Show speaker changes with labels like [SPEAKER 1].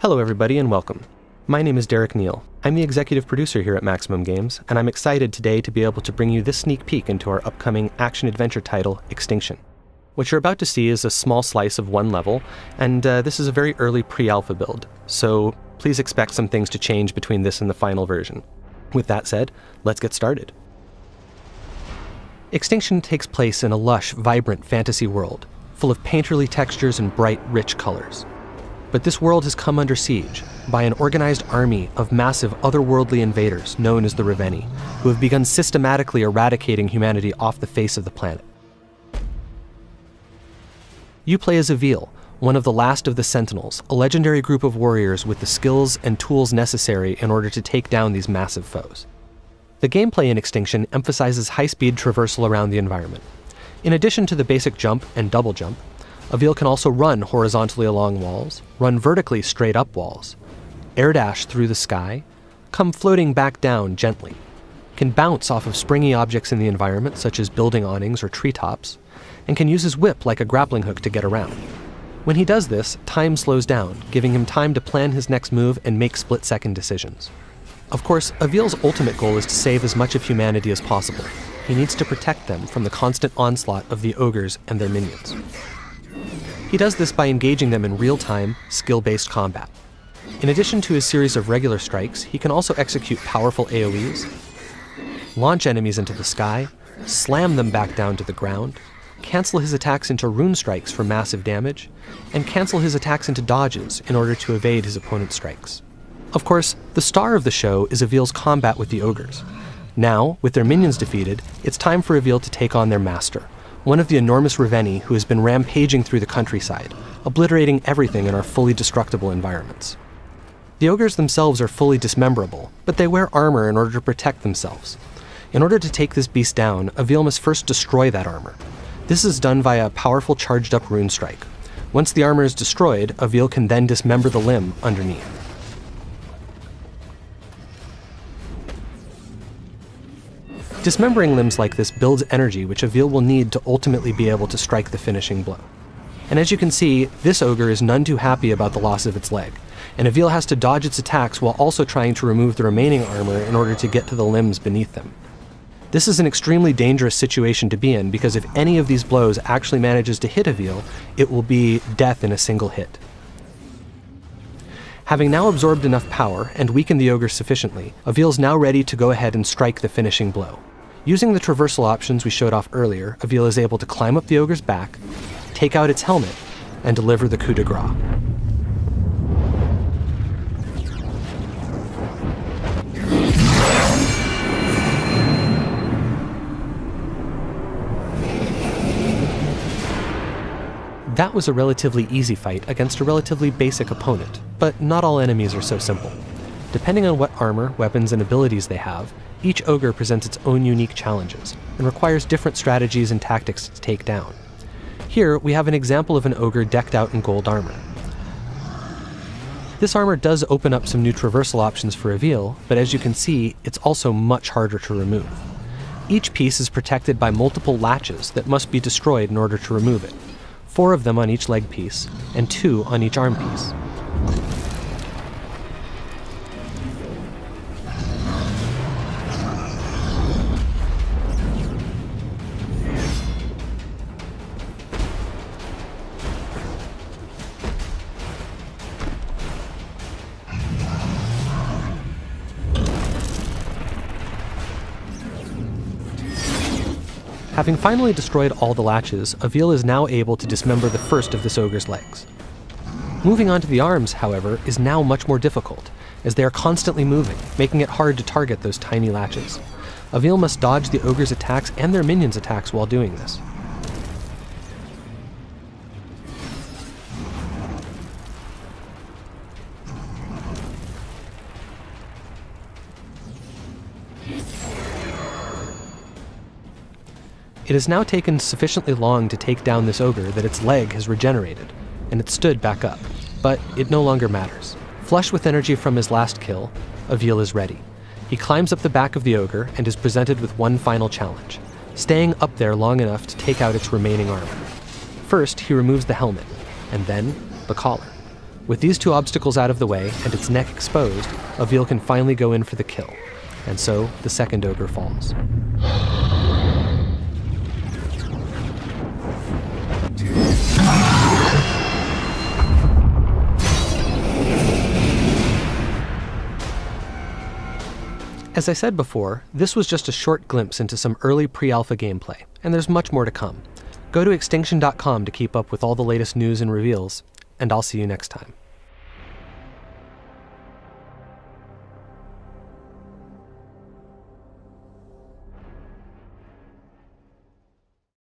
[SPEAKER 1] Hello everybody and welcome. My name is Derek Neal. I'm the executive producer here at Maximum Games, and I'm excited today to be able to bring you this sneak peek into our upcoming action-adventure title, Extinction. What you're about to see is a small slice of one level, and this is a very early pre-alpha build, so please expect some things to change between this and the final version. With that said, let's get started. Extinction takes place in a lush, vibrant fantasy world, full of painterly textures and bright, rich colors. But this world has come under siege by an organized army of massive otherworldly invaders known as the Revenni, who have begun systematically eradicating humanity off the face of the planet. You play as Avil, one of the last of the Sentinels, a legendary group of warriors with the skills and tools necessary in order to take down these massive foes. The gameplay in Extinction emphasizes high-speed traversal around the environment. In addition to the basic jump and double jump, Avil can also run horizontally along walls, run vertically straight up walls, air dash through the sky, come floating back down gently, can bounce off of springy objects in the environment such as building awnings or treetops, and can use his whip like a grappling hook to get around. When he does this, time slows down, giving him time to plan his next move and make split-second decisions. Of course, Avil's ultimate goal is to save as much of humanity as possible. He needs to protect them from the constant onslaught of the ogres and their minions. He does this by engaging them in real-time, skill-based combat. In addition to his series of regular strikes, he can also execute powerful AoEs, launch enemies into the sky, slam them back down to the ground, cancel his attacks into rune strikes for massive damage, and cancel his attacks into dodges in order to evade his opponent's strikes. Of course, the star of the show is Avil's combat with the ogres. Now, with their minions defeated, it's time for Avil to take on their master, one of the enormous Revenni who has been rampaging through the countryside, obliterating everything in our fully destructible environments. The ogres themselves are fully dismemberable, but they wear armor in order to protect themselves. In order to take this beast down, Avil must first destroy that armor. This is done via a powerful charged-up rune strike. Once the armor is destroyed, Avil can then dismember the limb underneath. Dismembering limbs like this builds energy which Avil will need to ultimately be able to strike the finishing blow. And as you can see, this ogre is none too happy about the loss of its leg, and Avil has to dodge its attacks while also trying to remove the remaining armor in order to get to the limbs beneath them. This is an extremely dangerous situation to be in because if any of these blows actually manages to hit Avil, it will be death in a single hit. Having now absorbed enough power and weakened the ogre sufficiently, Avil is now ready to go ahead and strike the finishing blow. Using the traversal options we showed off earlier, Avil is able to climb up the ogre's back, take out its helmet, and deliver the coup de grace. That was a relatively easy fight against a relatively basic opponent, but not all enemies are so simple. Depending on what armor, weapons, and abilities they have, each ogre presents its own unique challenges, and requires different strategies and tactics to take down. Here, we have an example of an ogre decked out in gold armor. This armor does open up some new traversal options for Avil, but as you can see, it's also much harder to remove. Each piece is protected by multiple latches that must be destroyed in order to remove it. 4 of them on each leg piece, and 2 on each arm piece. Having finally destroyed all the latches, Avil is now able to dismember the first of this ogre's legs. Moving on to the arms, however, is now much more difficult, as they are constantly moving, making it hard to target those tiny latches. Avil must dodge the ogre's attacks and their minions' attacks while doing this. It has now taken sufficiently long to take down this ogre that its leg has regenerated, and it stood back up, but it no longer matters. Flush with energy from his last kill, Avil is ready. He climbs up the back of the ogre and is presented with one final challenge, staying up there long enough to take out its remaining armor. First, he removes the helmet, and then the collar. With these two obstacles out of the way and its neck exposed, Avil can finally go in for the kill. And so, the second ogre falls. As I said before, this was just a short glimpse into some early pre-alpha gameplay, and there's much more to come. Go to Extinction.com to keep up with all the latest news and reveals, and I'll see you next time.